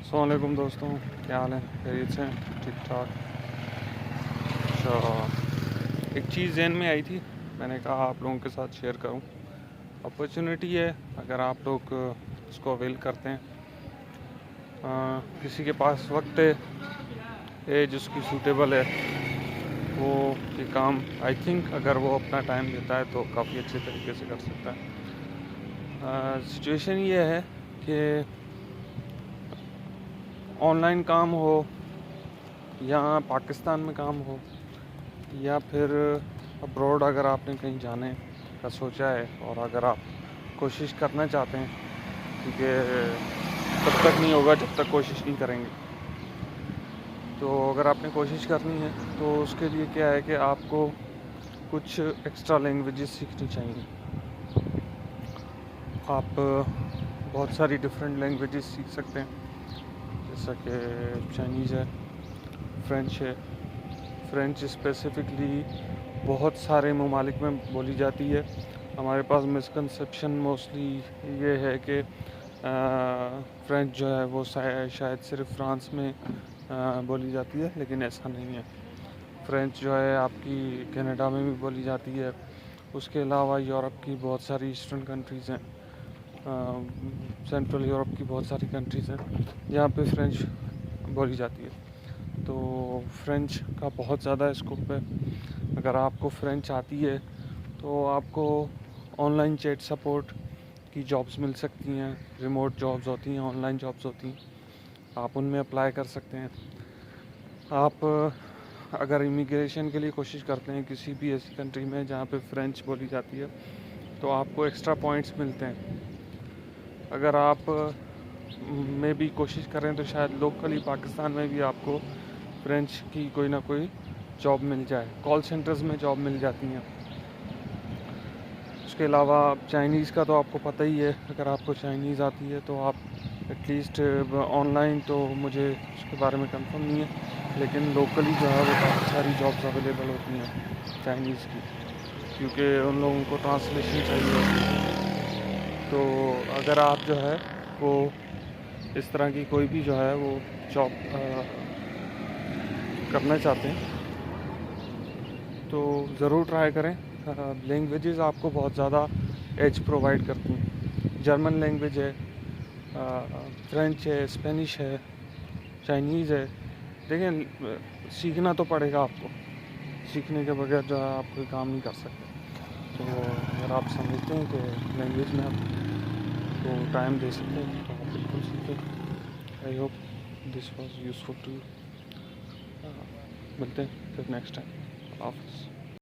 السلام علیکم دوستوں، کیا حال ہے؟ خیریت سے ٹھیک ٹھاک؟ اچھا، ایک چیز ذہن میں آئی تھی، میں نے کہا آپ لوگوں کے ساتھ شیئر کروں. اپرچونیٹی ہے، اگر آپ لوگ اس کو اویل کرتے ہیں. کسی کے پاس وقت ہے ایج اس کی سوٹیبل ہے، وہ یہ کام آئی تھنک اگر وہ اپنا ٹائم دیتا ہے تو کافی اچھے طریقے سے کر سکتا ہے. سچویشن یہ ہے کہ آن لائن کام ہو یا پاکستان میں کام ہو یا پھر ابروڈ، اگر آپ نے کہیں جانے کا سوچا ہے اور اگر آپ کوشش کرنا چاہتے ہیں، کیونکہ تب تک نہیں ہوگا جب تک کوشش نہیں کریں گے. تو اگر آپ نے کوشش کرنی ہے تو اس کے لیے کیا ہے کہ آپ کو کچھ ایکسٹرا لینگویجز سیکھنی چاہیے. آپ بہت ساری ڈفرینٹ لینگویجز سیکھ سکتے ہیں، جیسا کہ چائنیز ہے، فرینچ ہے. فرینچ اسپیسیفکلی بہت سارے ممالک میں بولی جاتی ہے. ہمارے پاس مسکنسیپشن موسٹلی یہ ہے کہ فرینچ جو ہے وہ شاید صرف فرانس میں بولی جاتی ہے، لیکن ایسا نہیں ہے. فرینچ جو ہے آپ کی کینیڈا میں بھی بولی جاتی ہے. اس کے علاوہ یورپ کی بہت ساری ایسٹرن کنٹریز ہیں، سینٹرل یورپ کی بہت ساری کنٹریز ہیں جہاں پہ فرینچ بولی جاتی ہے. تو فرینچ کا بہت زیادہ اسکوپ ہے. اگر آپ کو فرینچ آتی ہے تو آپ کو آن لائن چیٹ سپورٹ کی جابس مل سکتی ہیں. ریموٹ جابس ہوتی ہیں، آن لائن جابس ہوتی ہیں، آپ ان میں اپلائی کر سکتے ہیں. آپ اگر امیگریشن کے لیے کوشش کرتے ہیں کسی بھی ایسی کنٹری میں جہاں پہ فرینچ بولی جاتی ہے تو آپ کو ایکسٹرا پوائنٹس ملتے ہیں. اگر آپ میں بھی کوشش کریں تو شاید لوکلی پاکستان میں بھی آپ کو فرینچ کی کوئی نہ کوئی جاب مل جائے. کال سینٹرز میں جاب مل جاتی ہیں. اس کے علاوہ چائنیز کا تو آپ کو پتہ ہی ہے، اگر آپ کو چائنیز آتی ہے تو آپ ایٹ لیسٹ آن لائن، تو مجھے اس کے بارے میں کنفرم نہیں ہے، لیکن لوکلی جو ہے وہ کافی ساری جابس اویلیبل ہوتی ہیں چائنیز کی، کیونکہ ان لوگوں کو ٹرانسلیشن چاہیے ہوتی ہے. تو اگر آپ جو ہے وہ اس طرح کی کوئی بھی جو ہے وہ جاب کرنا چاہتے ہیں تو ضرور ٹرائی کریں. لینگویجز آپ کو بہت زیادہ ایج پرووائڈ کرتی ہیں. جرمن لینگویج ہے، فرینچ ہے، اسپینش ہے، چائنیز ہے. دیکھیں، سیکھنا تو پڑے گا آپ کو، سیکھنے کے بغیر جو ہے آپ کوئی کام نہیں کر سکتے. تو اگر آپ سمجھتے ہیں کہ لینگویج میں آپ کو ٹائم دے سکتے ہیں تو آپ بالکل سیکھیں. I hope this was useful to you. ملتے ہیں پھر نیکسٹ ٹائم. اللہ حافظ.